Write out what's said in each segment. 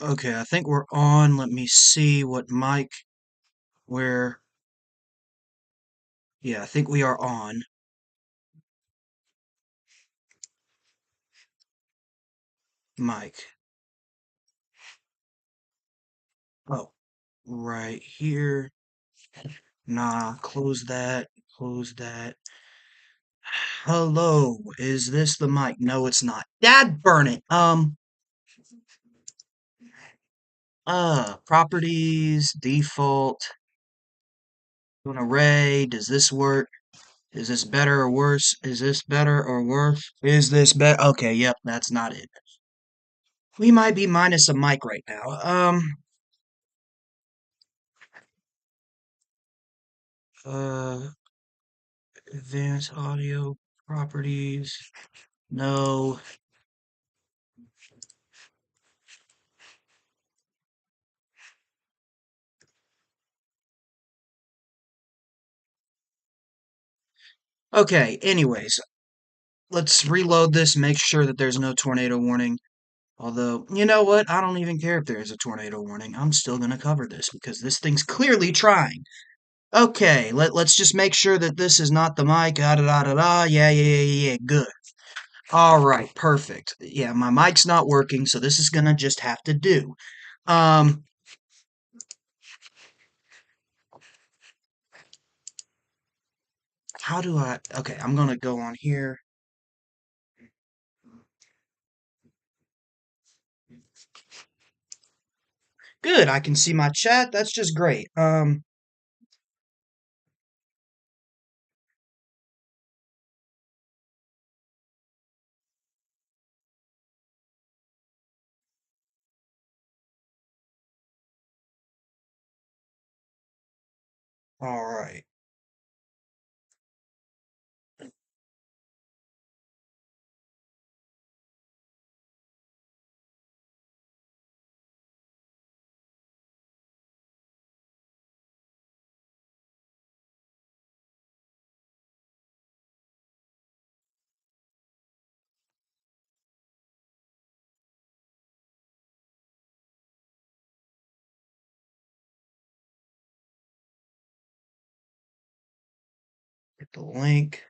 Okay, I think we're on. Let me see what mic we're. Yeah, I think we are on. Mic. Oh, right here. Nah, close that. Close that. Hello, is this the mic? No, it's not. Dad burn it. Properties, default, an array. Does this work? Is this better or worse? Is this better or worse? Is this better? Okay, yep, that's not it. We might be minus a mic right now. Uh, advanced audio properties. No. Okay, anyways, let's reload this, make sure that there's no tornado warning. Although, you know what? I don't even care if there's a tornado warning. I'm still gonna cover this because this thing's clearly trying. Okay, let's just make sure that this is not the mic. Da da da da da. Yeah, yeah, yeah, yeah, yeah. Good. All right, perfect. Yeah, my mic's not working, so this is gonna just have to do. Um, how do I? Okay, I'm gonna go on here. Good, I can see my chat. That's just great. All right. Get the link.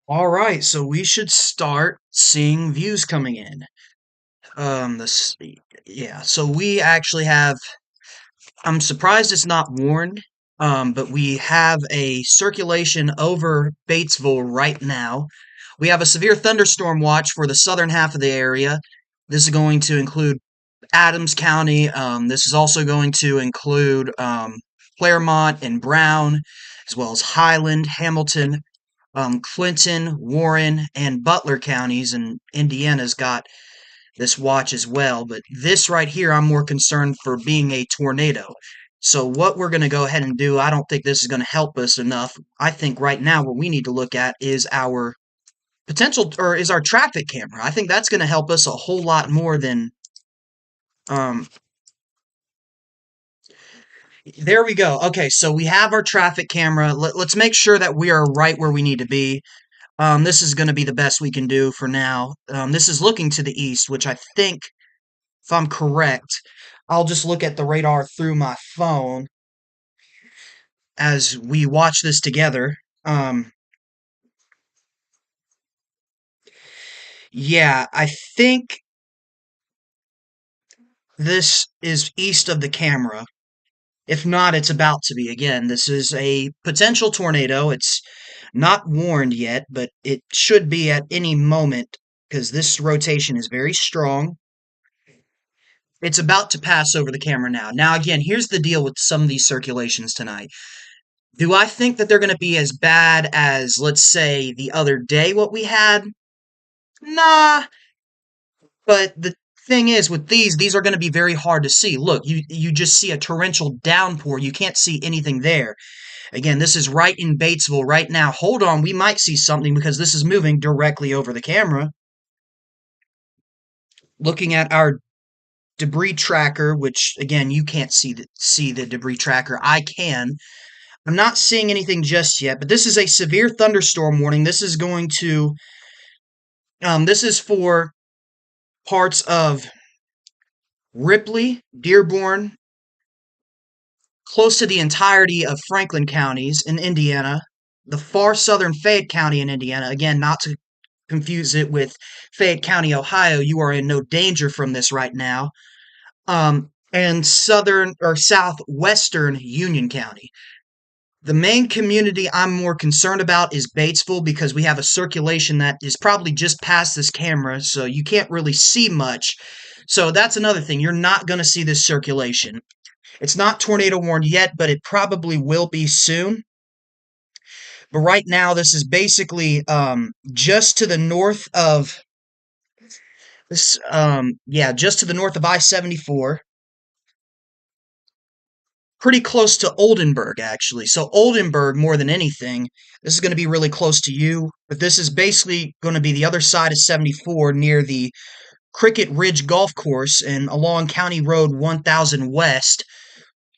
All right, so we should start seeing views coming in. This, yeah. So we actually have. I'm surprised it's not warned. But we have a circulation over Batesville right now. We have a severe thunderstorm watch for the southern half of the area. This is going to include Adams County. This is also going to include Claremont and Brown, as well as Highland, Hamilton, Clinton, Warren, and Butler counties, and Indiana's got this watch as well. But this right here, I'm more concerned for being a tornado. So what we're going to go ahead and do, I don't think this is going to help us enough. I think right now what we need to look at is our potential, or is our traffic camera. I think that's going to help us a whole lot more than um, there we go. Okay, so we have our traffic camera. Let's make sure that we are right where we need to be. This is going to be the best we can do for now. This is looking to the east, which I think, if I'm correct, I'll just look at the radar through my phone as we watch this together. Um, yeah, I think this is east of the camera. If not, it's about to be. Again, this is a potential tornado. It's not warned yet, but it should be at any moment because this rotation is very strong. It's about to pass over the camera now. Now, again, here's the deal with some of these circulations tonight. Do I think that they're going to be as bad as, let's say, the other day what we had? Nah, but the thing is with these are going to be very hard to see. Look, you just see a torrential downpour. You can't see anything there. Again, this is right in Batesville right now. Hold on, we might see something because this is moving directly over the camera. Looking at our debris tracker, which again you can't see the debris tracker. I can. I'm not seeing anything just yet, but this is a severe thunderstorm warning. This is going to this is for parts of Ripley, Dearborn, close to the entirety of Franklin counties in Indiana, the far southern Fayette County in Indiana. Again, not to confuse it with Fayette County, Ohio. You are in no danger from this right now. And southern or southwestern Union County. The main community I'm more concerned about is Batesville because we have a circulation that is probably just past this camera, so you can't really see much. So that's another thing. You're not going to see this circulation. It's not tornado warned yet, but it probably will be soon. But right now, this is basically just to the north of this. Yeah, just to the north of I-74. Pretty close to Oldenburg, actually. So Oldenburg, more than anything, this is going to be really close to you. But this is basically going to be the other side of 74 near the Cricket Ridge Golf Course and along County Road 1000 West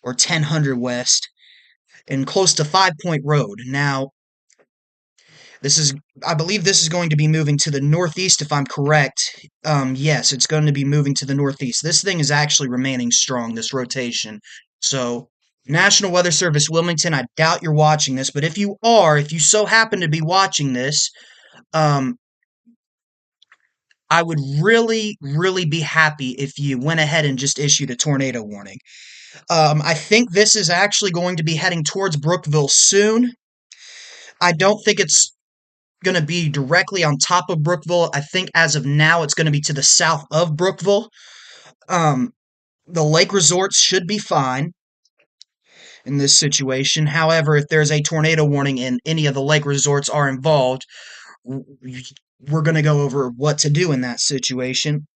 or 1000 West and close to 5 Point Road. Now, this is, I believe this is going to be moving to the northeast if I'm correct. Yes, it's going to be moving to the northeast. This thing is actually remaining strong, this rotation. So, National Weather Service Wilmington, I doubt you're watching this, but if you are, if you so happen to be watching this, um, I would really, really be happy if you went ahead and just issued a tornado warning. I think this is actually going to be heading towards Brookville soon. I don't think it's going to be directly on top of Brookville. I think as of now, it's going to be to the south of Brookville. Um, the lake resorts should be fine in this situation. However, if there's a tornado warning and any of the lake resorts are involved, we're going to go over what to do in that situation.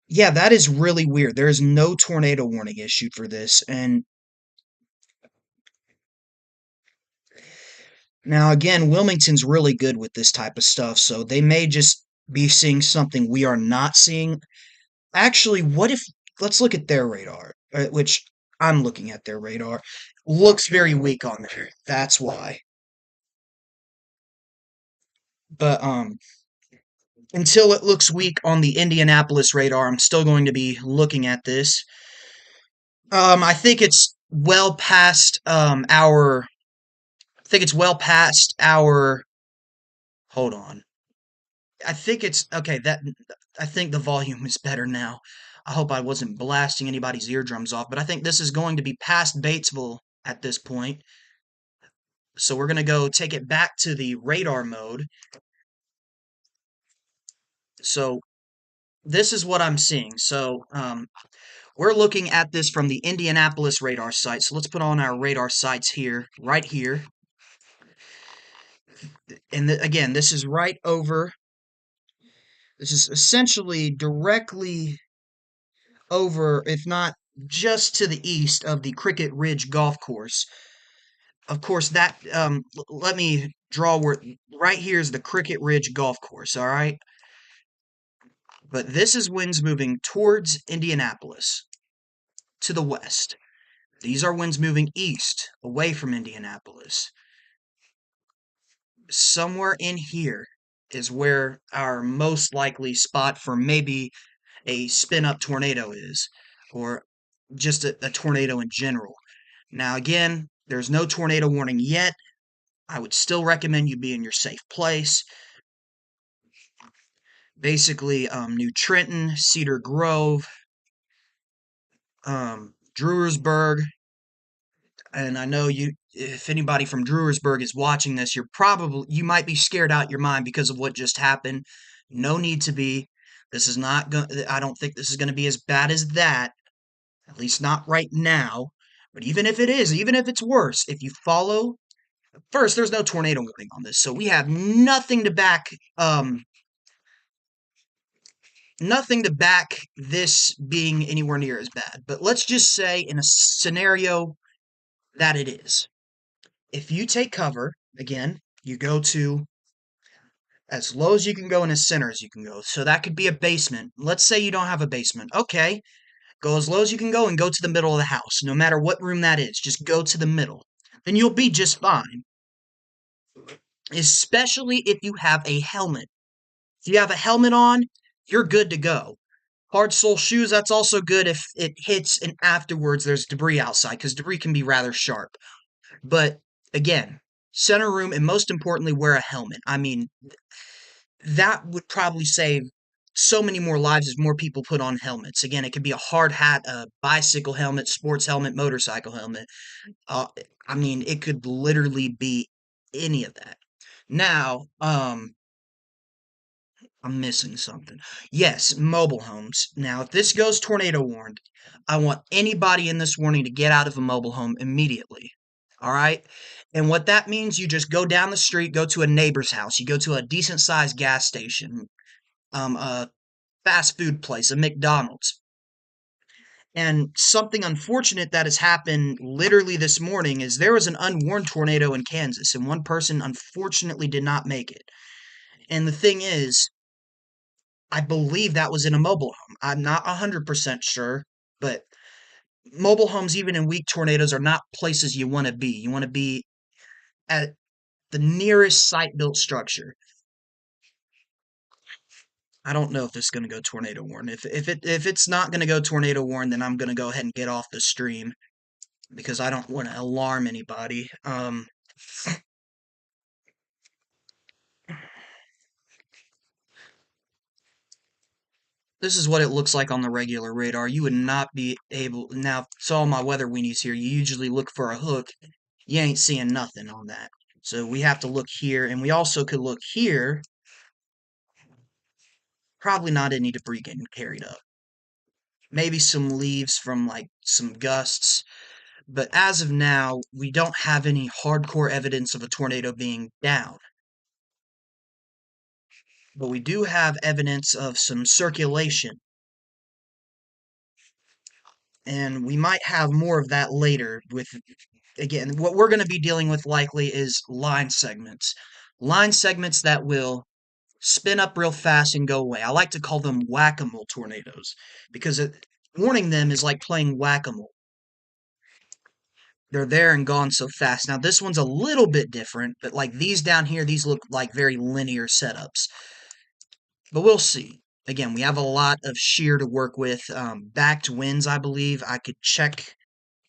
Yeah, that is really weird. There is no tornado warning issued for this. And now, again, Wilmington's really good with this type of stuff, so they may just be seeing something we are not seeing. Actually, what if, let's look at their radar, which I'm looking at their radar. Looks very weak on there. That's why. But, until it looks weak on the Indianapolis radar, I'm still going to be looking at this. I think it's well past I think it's well past our. Hold on. I think it's okay. I think the volume is better now. I hope I wasn't blasting anybody's eardrums off, but I think this is going to be past Batesville at this point. So we're gonna go take it back to the radar mode. So this is what I'm seeing. So we're looking at this from the Indianapolis radar site. So let's put on our radar sites here, right here. And again, this is right over. This is essentially directly over, if not just to the east of the Cricket Ridge Golf Course. Of course, that let me draw where right here is the Cricket Ridge Golf Course. All right, but this is winds moving towards Indianapolis to the west. These are winds moving east away from Indianapolis. Somewhere in here is where our most likely spot for maybe a spin up tornado is, or just a tornado in general. Now, again, there's no tornado warning yet. I would still recommend you be in your safe place. Basically, New Trenton, Cedar Grove, Druersburg, and I know you. If anybody from Druersburg is watching this, you might be scared out your mind because of what just happened. No need to be. This is not going. I don't think this is going to be as bad as that. At least not right now. But even if it is, even if it's worse, if you follow first, there's no tornado warning on this, so we have nothing to back nothing to back this being anywhere near as bad, but let's just say in a scenario that it is. If you take cover, again, you go to as low as you can go and as center as you can go. So that could be a basement. Let's say you don't have a basement. Okay, go as low as you can go and go to the middle of the house. No matter what room that is, just go to the middle. Then you'll be just fine. Especially if you have a helmet. If you have a helmet on, you're good to go. Hard sole shoes, that's also good if it hits and afterwards there's debris outside, because debris can be rather sharp. But again, center room, and most importantly, wear a helmet. I mean, that would probably save so many more lives as more people put on helmets. Again, it could be a hard hat, a bicycle helmet, sports helmet, motorcycle helmet. Uh, I mean, it could literally be any of that. Now, I'm missing something. Yes, mobile homes. Now, if this goes tornado warned, I want anybody in this warning to get out of a mobile home immediately. All right? And what that means, you just go down the street, go to a neighbor's house, you go to a decent sized gas station, a fast food place, a McDonald's. And something unfortunate that has happened literally this morning is there was an unwarned tornado in Kansas, and one person unfortunately did not make it. And the thing is, I believe that was in a mobile home. I'm not 100% sure, but mobile homes, even in weak tornadoes, are not places you want to be. You want to be at the nearest site-built structure. I don't know if this is going to go tornado warn. If it's not going to go tornado warn, then I'm going to go ahead and get off the stream because I don't want to alarm anybody. This is what it looks like on the regular radar. You would not be able now. So all my weather weenies here. You usually look for a hook. You ain't seeing nothing on that. So we have to look here, and we also could look here. Probably not any debris getting carried up. Maybe some leaves from like some gusts. But as of now, we don't have any hardcore evidence of a tornado being down. But we do have evidence of some circulation. And we might have more of that later with, again, what we're going to be dealing with likely is line segments. Line segments that will spin up real fast and go away. I like to call them whack-a-mole tornadoes because warning them is like playing whack-a-mole. They're there and gone so fast. Now, this one's a little bit different, but like these down here, these look like very linear setups. But we'll see. Again, we have a lot of shear to work with. Backed winds, I believe. I could check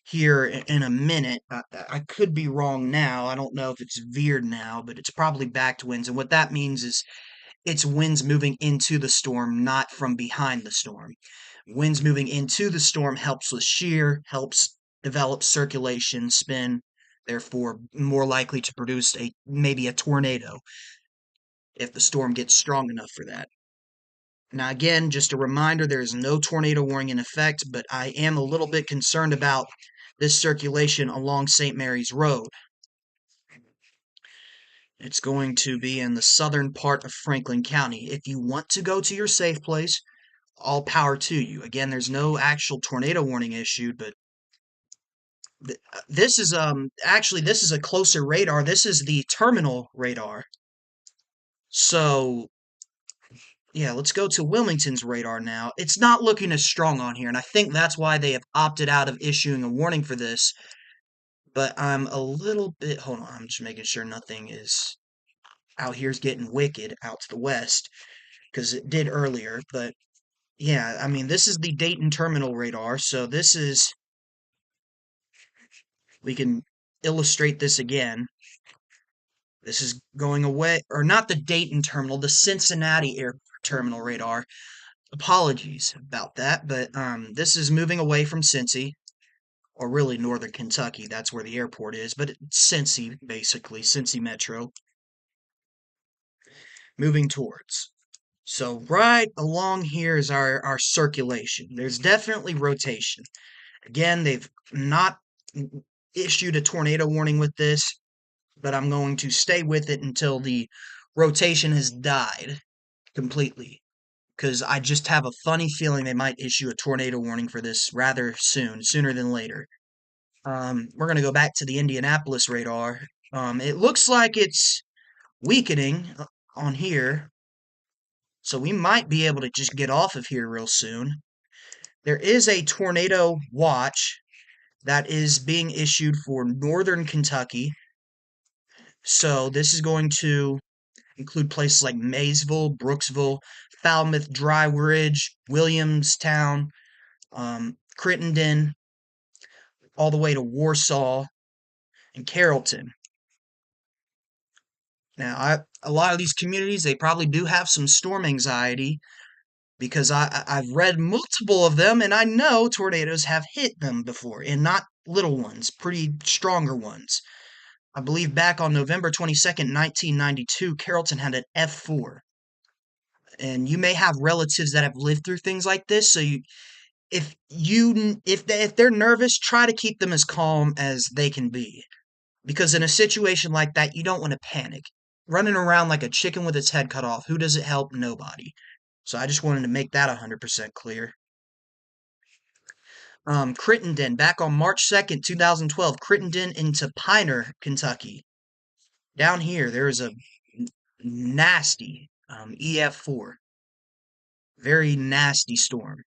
here in a minute. I could be wrong now. I don't know if it's veered now, but it's probably backed winds. And what that means is it's winds moving into the storm, not from behind the storm. Winds moving into the storm helps with shear, helps develop circulation, spin, therefore more likely to produce maybe a tornado if the storm gets strong enough for that. Now, again, just a reminder, there is no tornado warning in effect, but I am a little bit concerned about this circulation along St. Mary's Road. It's going to be in the southern part of Franklin County. If you want to go to your safe place, all power to you. Again, there's no actual tornado warning issued, but this is actually this is a closer radar. This is the terminal radar. So yeah, let's go to Wilmington's radar now. It's not looking as strong on here, and I think that's why they have opted out of issuing a warning for this. But I'm a little bit, hold on, I'm just making sure nothing is out here's getting wicked out to the west, because it did earlier. But yeah, I mean, this is the Dayton terminal radar, so this is, we can illustrate this again. This is going away, or not the Dayton terminal, the Cincinnati airport terminal radar. Apologies about that, but this is moving away from Cincy, or really northern Kentucky. That's where the airport is, but it's Cincy, basically, Cincy Metro, moving towards. So right along here is our circulation. There's definitely rotation. Again, they've not issued a tornado warning with this, but I'm going to stay with it until the rotation has died completely. because I just have a funny feeling they might issue a tornado warning for this rather soon, sooner than later. We're going to go back to the Indianapolis radar. It looks like it's weakening on here, so we might be able to just get off of here real soon. There is a tornado watch that is being issued for northern Kentucky. So this is going to include places like Maysville, Brooksville, Falmouth, Dry Ridge, Williamstown, Crittenden, all the way to Warsaw and Carrollton. Now, a lot of these communities, they probably do have some storm anxiety because I've read multiple of them and I know tornadoes have hit them before and not little ones, pretty stronger ones. I believe back on November 22nd, 1992, Carrollton had an F4. And you may have relatives that have lived through things like this, so if they're nervous, try to keep them as calm as they can be. Because in a situation like that, you don't want to panic. Running around like a chicken with its head cut off, who does it help? Nobody. So I just wanted to make that 100% clear. Crittenden, back on March 2nd, 2012, Crittenden into Piner, Kentucky. Down here, there is a nasty EF4. Very nasty storm.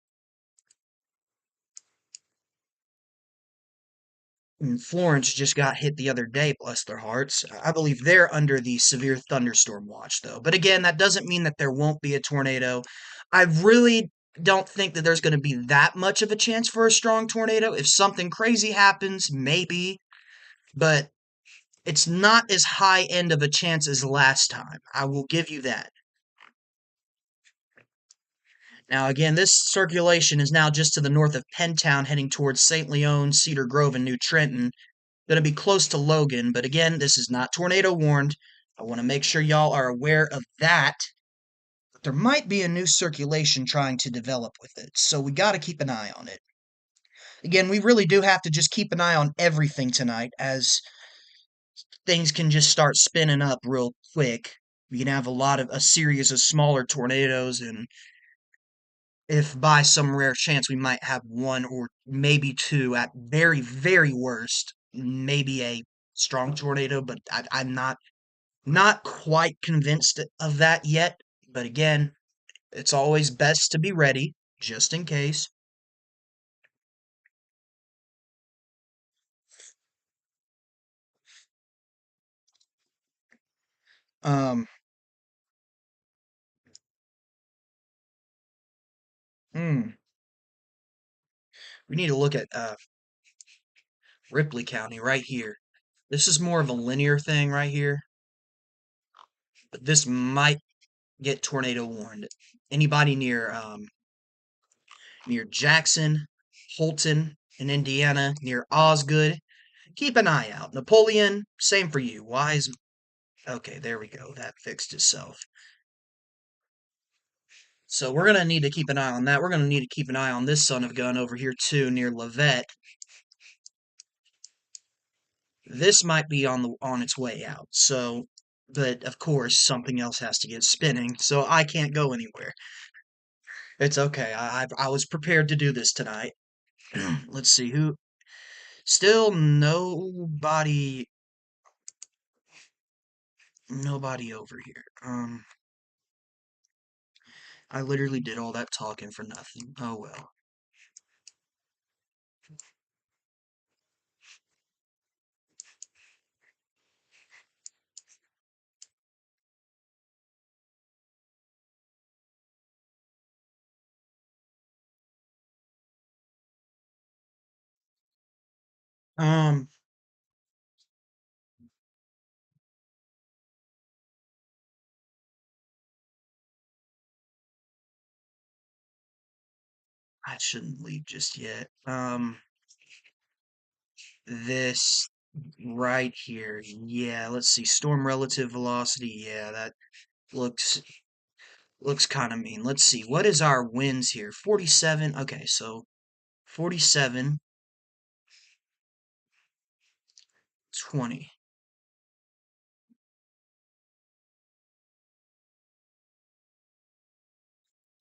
And Florence just got hit the other day, bless their hearts. I believe they're under the severe thunderstorm watch, though. But again, that doesn't mean that there won't be a tornado. I really don't think that there's going to be that much of a chance for a strong tornado. If something crazy happens, maybe. But it's not as high end of a chance as last time. I will give you that. Now, again, this circulation is now just to the north of Pentown, heading towards St. Leon, Cedar Grove, and New Trenton. Going to be close to Logan, but again, this is not tornado warned. I want to make sure y'all are aware of that. But there might be a new circulation trying to develop with it, so we got to keep an eye on it. Again, we really do have to just keep an eye on everything tonight, as things can just start spinning up real quick. We can have a series of smaller tornadoes, and if by some rare chance we might have one or maybe two at very, very worst, maybe a strong tornado, but I'm not quite convinced of that yet. But again, it's always best to be ready, just in case. Um, hmm, we need to look at Ripley County right here. This is more of a linear thing right here, but this might get tornado warned. Anybody near Jackson, Holton in Indiana, near Osgood, keep an eye out. Napoleon, same for you. Wise. Okay, there we go. That fixed itself. So we're gonna need to keep an eye on that. We're gonna need to keep an eye on this son of a gun over here too, near Levette. This might be on its way out. So, but of course something else has to get spinning, so I can't go anywhere. It's okay. I was prepared to do this tonight. Let's see who. Still nobody over here. I literally did all that talking for nothing. Oh well. Um, I shouldn't leave just yet. This right here. Yeah, let's see. Storm relative velocity. Yeah, that looks looks kind of mean. Let's see. What is our winds here? 47. Okay, so 47, 20.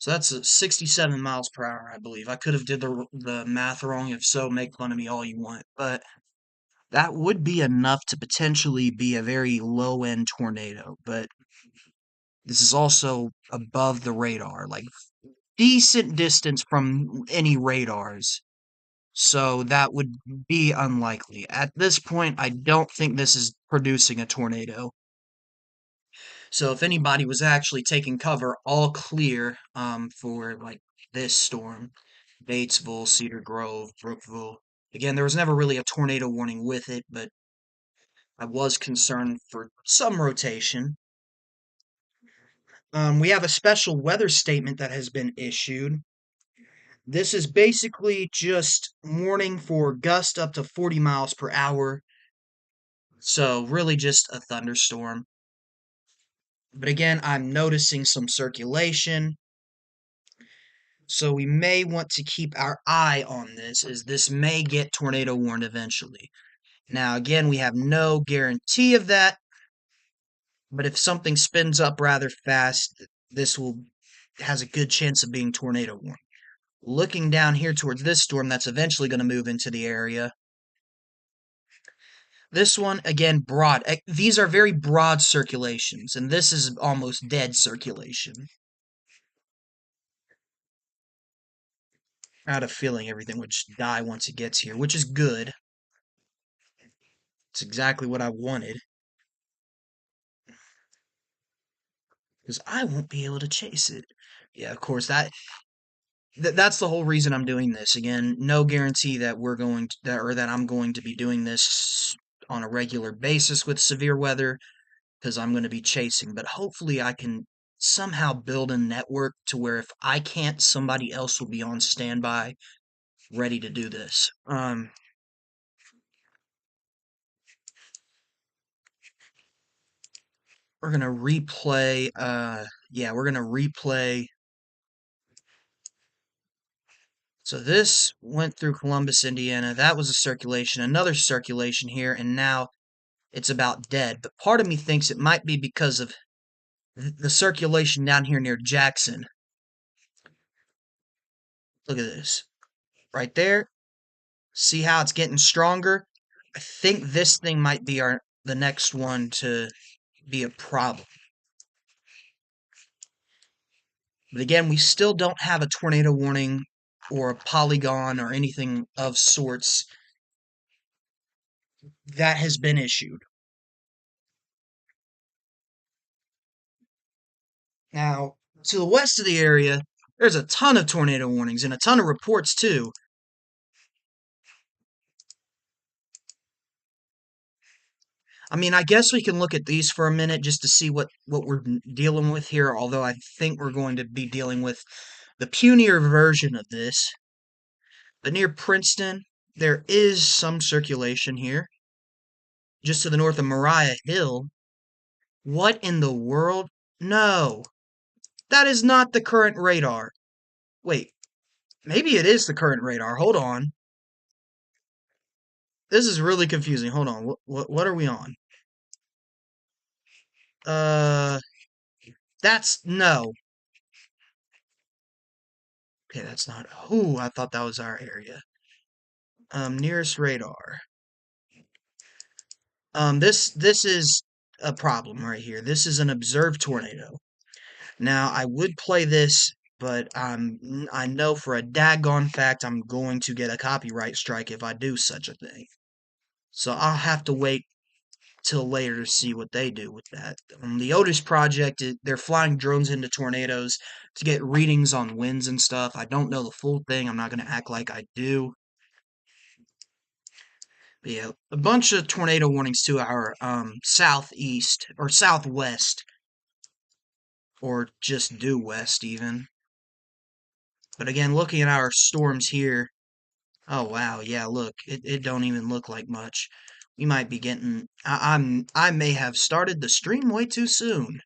So that's 67 miles per hour, I believe. I could have did the math wrong. If so, make fun of me all you want. But that would be enough to potentially be a very low end tornado. But this is also above the radar, like decent distance from any radars. So that would be unlikely. At this point, I don't think this is producing a tornado. So if anybody was actually taking cover, all clear for like this storm, Batesville, Cedar Grove, Brookville. Again, there was never really a tornado warning with it, but I was concerned for some rotation. We have a special weather statement that has been issued. This is basically just warning for gust up to 40 miles per hour. So really just a thunderstorm. But again, I'm noticing some circulation. So we may want to keep our eye on this, as this may get tornado warned eventually. Now, again, we have no guarantee of that, but if something spins up rather fast, this will has a good chance of being tornado warned. Looking down here towards this storm that's eventually going to move into the area. This one, again, broad. These are very broad circulations, and this is almost dead circulation. I had a feeling everything would just die once it gets here, which is good. It's exactly what I wanted. Because I won't be able to chase it. Yeah, of course, that's the whole reason I'm doing this. Again, no guarantee that we're going to, that I'm going to be doing this on a regular basis with severe weather, because I'm going to be chasing. But hopefully, I can somehow build a network to where if I can't, somebody else will be on standby, ready to do this. We're gonna replay. Yeah, we're gonna replay. So this went through Columbus, Indiana. That was a circulation, another circulation here, and now it's about dead. But part of me thinks it might be because of the circulation down here near Jackson. Look at this. Right there. See how it's getting stronger? I think this thing might be the next one to be a problem. But again, we still don't have a tornado warning or a polygon or anything of sorts that has been issued. Now, to the west of the area, there's a ton of tornado warnings and a ton of reports too. I mean, I guess we can look at these for a minute just to see what we're dealing with here, although I think we're going to be dealing with the punier version of this. But near Princeton, there is some circulation here. Just to the north of Mariah Hill. What in the world? No, that is not the current radar. Wait, maybe it is the current radar. Hold on. This is really confusing. Hold on. What are we on? Uh, that's no. Okay, that's not. Ooh, I thought that was our area. Nearest radar. This is a problem right here. This is an observed tornado. Now, I would play this, but I know for a daggone fact I'm going to get a copyright strike if I do such a thing. So I'll have to wait till later to see what they do with that. The Otis project, they're flying drones into tornadoes to get readings on winds and stuff. I don't know the full thing. I'm not going to act like I do. But yeah, a bunch of tornado warnings to our southeast or southwest, or just due west even. But again, looking at our storms here, oh wow, yeah, look, it don't even look like much. We might be getting. I may have started the stream way too soon.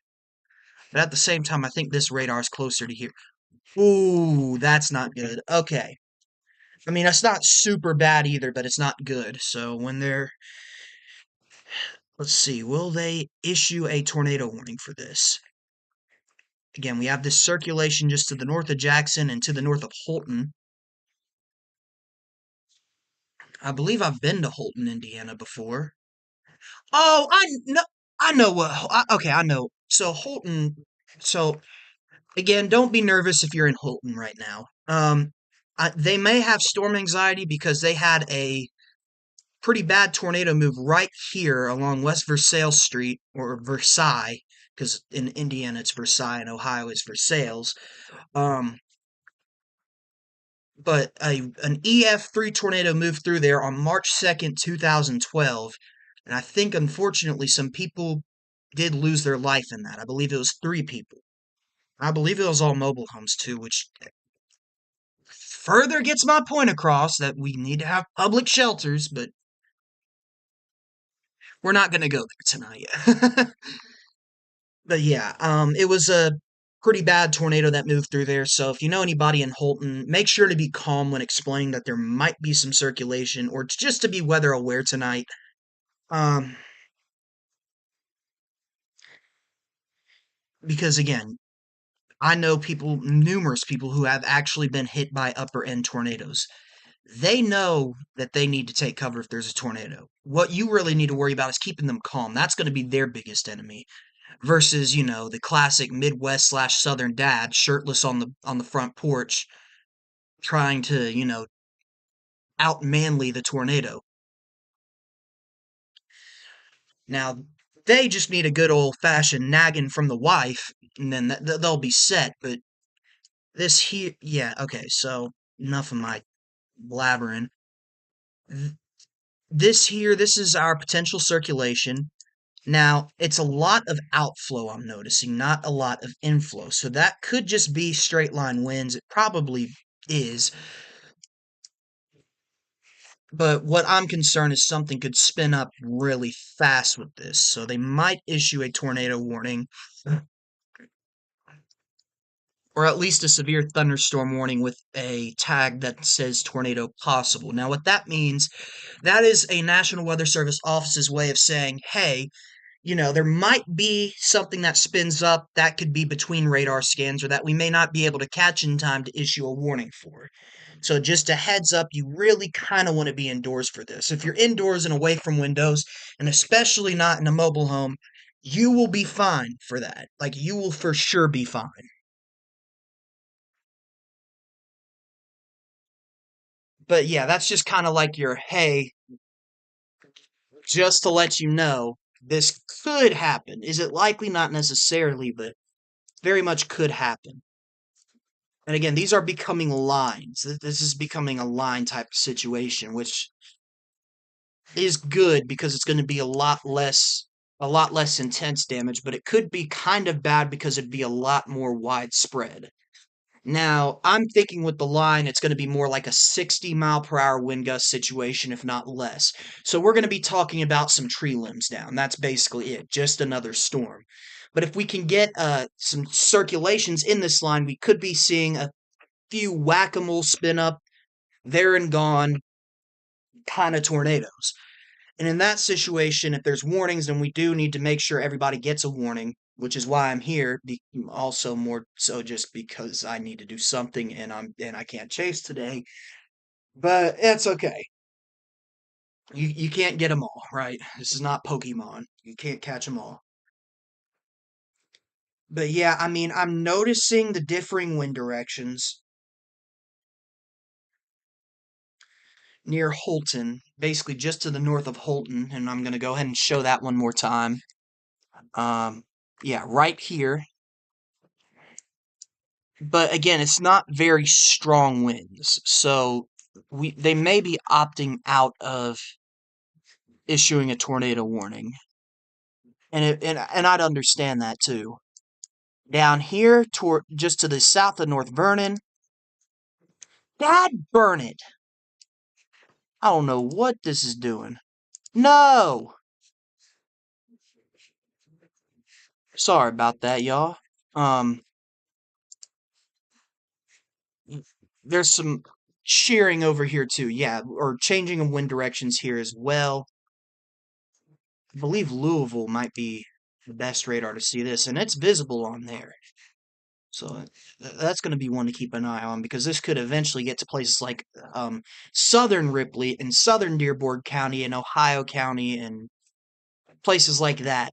But at the same time, I think this radar is closer to here. Ooh, that's not good. Okay. I mean, it's not super bad either, but it's not good. So when they're, let's see, will they issue a tornado warning for this? Again, we have this circulation just to the north of Jackson and to the north of Holton. I believe I've been to Holton, Indiana before. Oh, I know okay, I know. So Holton, so again, don't be nervous if you're in Holton right now. They may have storm anxiety because they had a pretty bad tornado move right here along West Versailles Street or Versailles, because in Indiana it's Versailles and Ohio it's Versailles. Um, but an EF3 tornado moved through there on March 2nd, 2012, and I think unfortunately some people did lose their life in that. I believe it was 3 people. I believe it was all mobile homes too, which further gets my point across that we need to have public shelters, but we're not going to go there tonight. But yeah, it was a pretty bad tornado that moved through there. So if you know anybody in Holton, make sure to be calm when explaining that there might be some circulation or just to be weather aware tonight. Um, because again, I know people, numerous people who have actually been hit by upper end tornadoes. They know that they need to take cover if there's a tornado. What you really need to worry about is keeping them calm. That's going to be their biggest enemy versus, the classic Midwest slash Southern dad shirtless on the front porch trying to, out manly the tornado. Now, they just need a good old fashioned nagging from the wife, and then they'll be set. But this here, yeah, okay, so enough of my blabbering. This is our potential circulation. Now, it's a lot of outflow, I'm noticing, not a lot of inflow. So that could just be straight line winds. It probably is. But what I'm concerned is something could spin up really fast with this. So they might issue a tornado warning or at least a severe thunderstorm warning with a tag that says tornado possible. Now, what that means, that is a National Weather Service office's way of saying, hey, there might be something that spins up that could be between radar scans or that we may not be able to catch in time to issue a warning for. So just a heads up, you really kind of want to be indoors for this. If you're indoors and away from windows, and especially not in a mobile home, you will be fine for that. Like, you will for sure be fine. But yeah, that's just kind of like your, hey, just to let you know, this could happen. Is it likely? Not necessarily, but very much could happen. And again, these are becoming lines. This is becoming a line type of situation, which is good because it's going to be a lot less intense damage, but it could be kind of bad because it'd be a lot more widespread. Now, I'm thinking with the line, it's going to be more like a 60-mile-per-hour wind gust situation, if not less. So we're going to be talking about some tree limbs down. That's basically it, just another storm. But if we can get some circulations in this line, we could be seeing a few whack-a-mole spin up, there and gone kind of tornadoes. And in that situation, if there's warnings, then we do need to make sure everybody gets a warning, which is why I'm here. Also, more so just because I need to do something and I can't chase today. But it's okay. You can't get them all, right? This is not Pokemon. You can't catch them all. But yeah, I mean, I'm noticing the differing wind directions near Holton, basically just to the north of Holton, and I'm gonna go ahead and show that one more time. Um, yeah, right here. But again, it's not very strong winds, so they may be opting out of issuing a tornado warning, and I'd understand that too. Down here, toward just to the south of North Vernon, God burn it! I don't know what this is doing. No, sorry about that, y'all. Um, there's some shearing over here too, yeah, or changing of wind directions here as well. I believe Louisville might be the best radar to see this, and it's visible on there. So that's going to be one to keep an eye on because this could eventually get to places like southern Ripley and southern Dearborn County and Ohio County and places like that.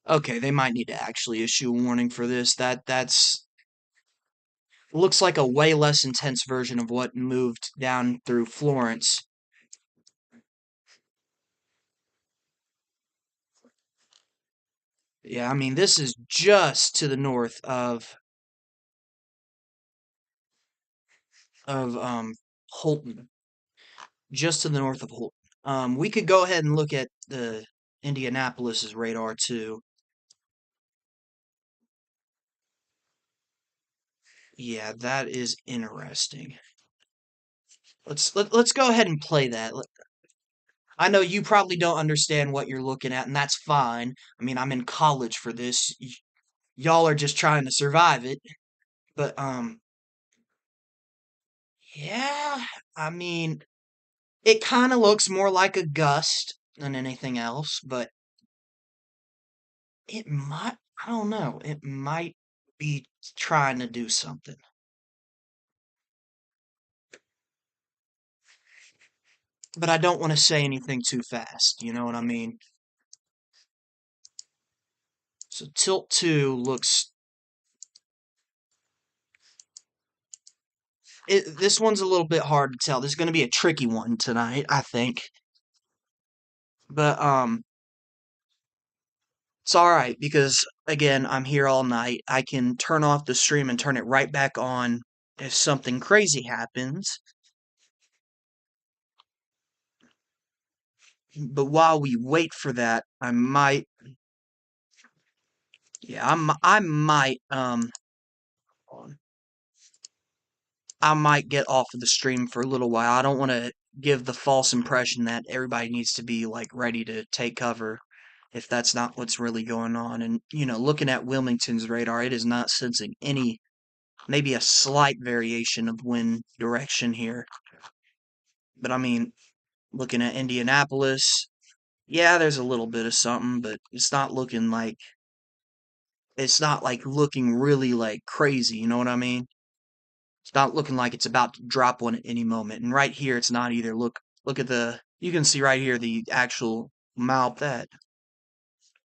Okay, they might need to actually issue a warning for this. That's looks like a way less intense version of what moved down through Florence. Yeah, I mean this is just to the north of Holton, just to the north of Holton. We could go ahead and look at the Indianapolis's radar too. Yeah, that is interesting. Let's go ahead and play that. I know you probably don't understand what you're looking at, and that's fine. I mean, I'm in college for this. Y'all are just trying to survive it. But yeah, I mean, it kind of looks more like a gust than anything else, but it might, I don't know, it might be trying to do something. But I don't want to say anything too fast, you know what I mean? So tilt 2 looks this one's a little bit hard to tell. This is going to be a tricky one tonight, I think. But it's all right because again, I'm here all night. I can turn off the stream and turn it right back on if something crazy happens. But while we wait for that, I might I might get off of the stream for a little while. I don't want to give the false impression that everybody needs to be like ready to take cover if that's not what's really going on. And, looking at Wilmington's radar, it is not sensing any, maybe a slight variation of wind direction here. But I mean, looking at Indianapolis, yeah, there's a little bit of something, but it's not like looking really like crazy, you know what I mean? It's not looking like it's about to drop one at any moment. And right here, it's not either. Look at you can see right here the actual mouth that.